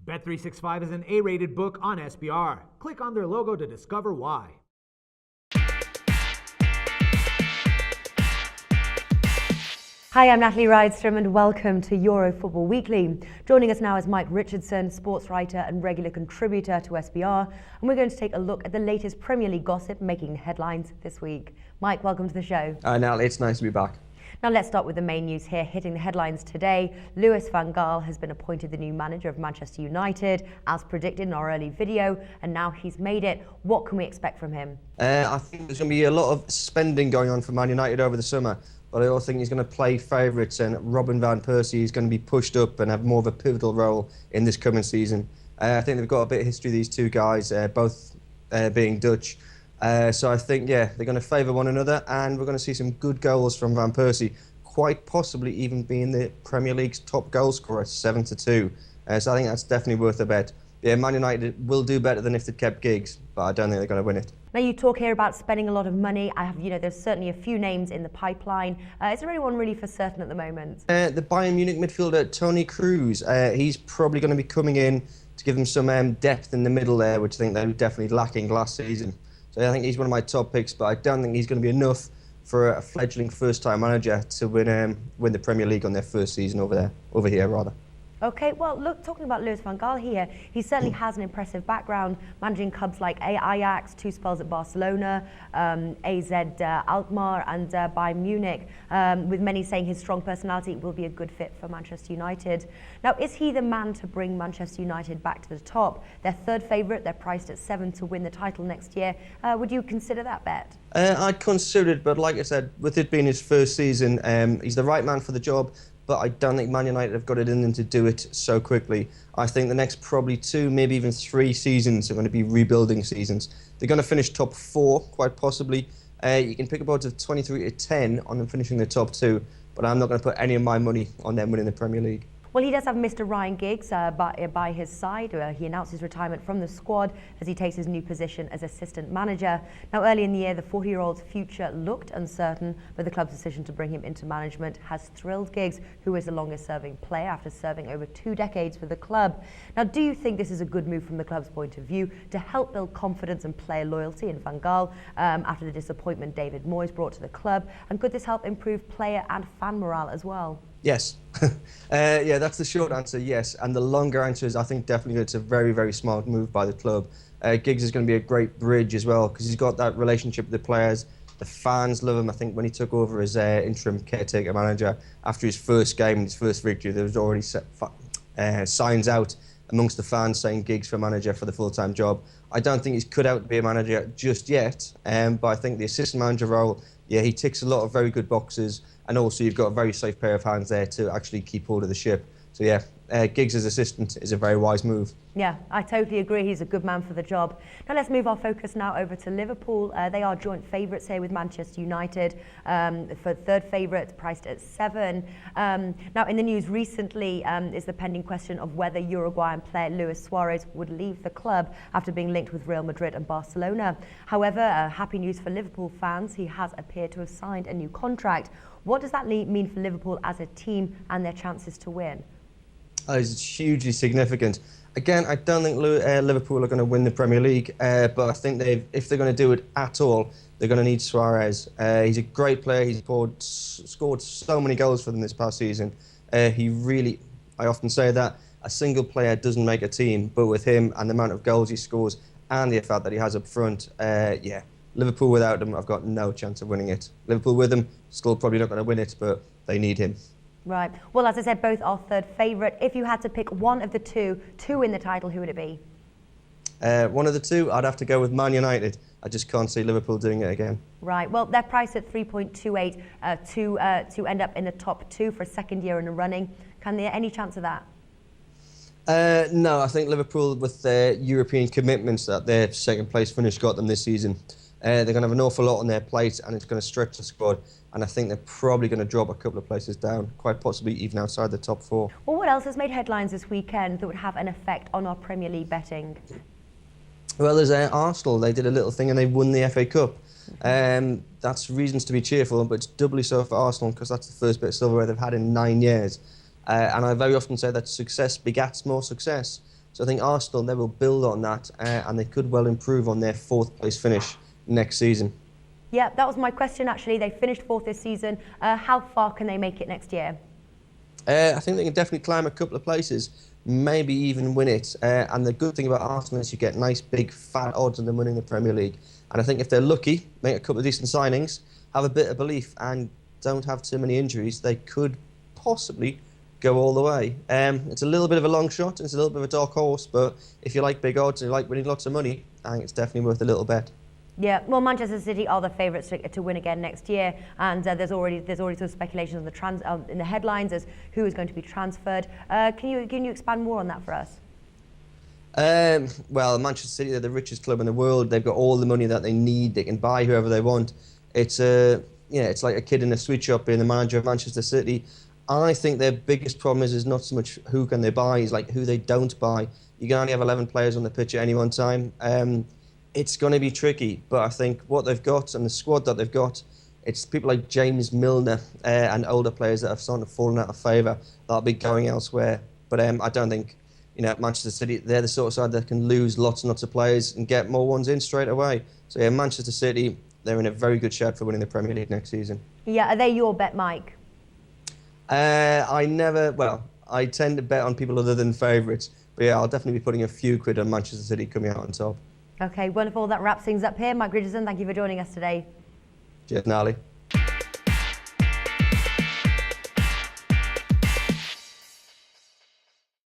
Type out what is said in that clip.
Bet365 is an A-rated book on SBR. Click on their logo to discover why. Hi, I'm Natalie Rydstrom and welcome to Euro Football Weekly. Joining us now is Mike Richardson, sports writer and regular contributor to SBR, and we're going to take a look at the latest Premier League gossip making headlines this week. Mike, welcome to the show. Hi Natalie, it's nice to be back. Now let's start with the main news here. Hitting the headlines today, Louis van Gaal has been appointed the new manager of Manchester United, as predicted in our early video, and now he's made it. What can we expect from him? I think there's going to be a lot of spending going on for Man United over the summer, but I also think he's going to play favourites, and Robin van Persie is going to be pushed up and have more of a pivotal role in this coming season. I think they've got a bit of history, these two guys, both being Dutch. So I think, yeah, they're going to favour one another, and we're going to see some good goals from Van Persie, quite possibly even being the Premier League's top goal scorer, 7-2. So I think that's definitely worth a bet. Yeah, Man United will do better than if they'd kept Giggs, but I don't think they're going to win it. Now you talk here about spending a lot of money. There's certainly a few names in the pipeline. Is there anyone really for certain at the moment? The Bayern Munich midfielder Toni Kroos, he's probably going to be coming in to give them some depth in the middle there, which I think they were definitely lacking last season. So I think he's one of my top picks, but I don't think he's going to be enough for a fledgling first-time manager to win the Premier League on their first season over here. Okay, well, look, talking about Louis van Gaal here, he certainly has an impressive background, managing clubs like Ajax, 2 spells at Barcelona, AZ Alkmaar and Bayern Munich, with many saying his strong personality will be a good fit for Manchester United. Now, is he the man to bring Manchester United back to the top? They're third favourite, they're priced at 7 to win the title next year. Would you consider that bet? I'd consider it, but like I said, with it being his first season, he's the right man for the job. But I don't think Man United have got it in them to do it so quickly. I think the next probably 2, maybe even 3 seasons are going to be rebuilding seasons. They're going to finish top 4, quite possibly. You can pick up odds of 23-10 on them finishing the top 2, but I'm not going to put any of my money on them winning the Premier League. Well, he does have Mr. Ryan Giggs by his side. He announced his retirement from the squad as he takes his new position as assistant manager. Now, early in the year, the 40-year-old's future looked uncertain, but the club's decision to bring him into management has thrilled Giggs, who is the longest-serving player after serving over 2 decades for the club. Now, do you think this is a good move from the club's point of view to help build confidence and player loyalty in Van Gaal after the disappointment David Moyes brought to the club? And could this help improve player and fan morale as well? Yes. Yeah, that's the short answer, yes. And the longer answer is I think definitely it's a very, very smart move by the club. Giggs is going to be a great bridge as well because he's got that relationship with the players. The fans love him. I think when he took over as interim caretaker manager after his first game and his first victory, there was already signs out amongst the fans saying Giggs for manager for the full-time job. I don't think he's cut out to be a manager just yet, but I think the assistant manager role, yeah, he ticks a lot of very good boxes. And also, you've got a very safe pair of hands there to actually keep hold of the ship. So, yeah, Giggs as assistant is a very wise move. Yeah, I totally agree. He's a good man for the job. Now, let's move our focus now over to Liverpool. They are joint favourites here with Manchester United for third favourite, priced at 7. Now, in the news recently is the pending question of whether Uruguayan player Luis Suarez would leave the club after being linked with Real Madrid and Barcelona. However, happy news for Liverpool fans. He has appeared to have signed a new contract. What does that mean for Liverpool as a team and their chances to win? It's hugely significant. Again, I don't think Liverpool are going to win the Premier League, but I think if they're going to do it at all, they're going to need Suarez. He's a great player. He's scored so many goals for them this past season. I often say that a single player doesn't make a team, but with him and the amount of goals he scores and the effect that he has up front, yeah. Liverpool without him, I've got no chance of winning it. Liverpool with him, still probably not going to win it, but they need him. Right. Well, as I said, both are third favourite. If you had to pick one of the two to win the title, who would it be? One of the two, I'd have to go with Man United. I just can't see Liverpool doing it again. Right. Well, they're priced at 3.28 to end up in the top 2 for a second year in a running. Can there any chance of that? No, I think Liverpool, with their European commitments that their second place finish got them this season, they're going to have an awful lot on their plate and it's going to stretch the squad. And I think they're probably going to drop a couple of places down, quite possibly even outside the top 4. Well, what else has made headlines this weekend that would have an effect on our Premier League betting? Well, there's Arsenal. They did a little thing and they won the FA Cup. That's reasons to be cheerful, but it's doubly so for Arsenal because that's the first bit of silverware they've had in 9 years. And I very often say that success begats more success. So I think Arsenal, they will build on that, and they could well improve on their 4th place finish next season. Yeah, that was my question actually. They finished 4th this season. How far can they make it next year? I think they can definitely climb a couple of places, maybe even win it. And the good thing about Arsenal is you get nice big fat odds on them winning the Premier League. And I think if they're lucky, make a couple of decent signings, have a bit of belief and don't have too many injuries, they could possibly go all the way. It's a little bit of a long shot, it's a little bit of a dark horse, but if you like big odds and you like winning lots of money, I think it's definitely worth a little bet. Yeah, well, Manchester City are the favourites to win again next year, and there's already sort of speculation on the in the headlines as who is going to be transferred. Can you expand more on that for us? Well, Manchester City, they're the richest club in the world. They've got all the money that they need. They can buy whoever they want. It's it's like a kid in a sweet shop being the manager of Manchester City. I think their biggest problem is not so much who can they buy, it's like who they don't buy. You can only have 11 players on the pitch at any one time. It's going to be tricky, but I think what they've got and the squad that they've got, it's people like James Milner and older players that have sort of fallen out of favour that'll be going elsewhere. But I don't think, Manchester City, they're the sort of side that can lose lots and lots of players and get more ones in straight away. So yeah, Manchester City, they're in a very good shape for winning the Premier League next season. Yeah, are they your bet, Mike? I tend to bet on people other than favourites. But yeah, I'll definitely be putting a few quid on Manchester City coming out on top. Okay, wonderful. That wraps things up here. Mike Ridgerson, thank you for joining us today. Cheers, Nally.